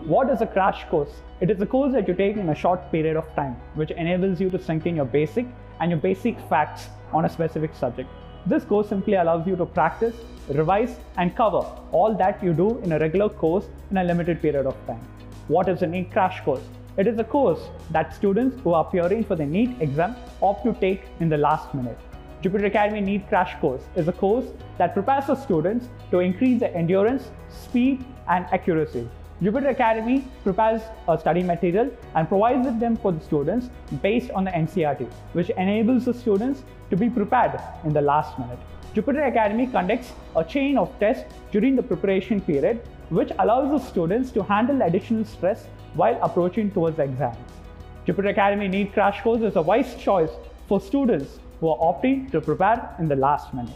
What is a crash course? It is a course that you take in a short period of time, which enables you to strengthen your basic facts on a specific subject. This course simply allows you to practice, revise, and cover all that you do in a regular course in a limited period of time. What is a NEET Crash course? It is a course that students who are appearing for the NEET exam opt to take in the last minute. Jupiter Academy NEET Crash course is a course that prepares the students to increase their endurance, speed, and accuracy. Jupiter Academy prepares a study material and provides them for the students based on the NCERT, which enables the students to be prepared in the last minute. Jupiter Academy conducts a chain of tests during the preparation period, which allows the students to handle additional stress while approaching towards the exam. Jupiter Academy NEET Crash course is a wise choice for students who are opting to prepare in the last minute.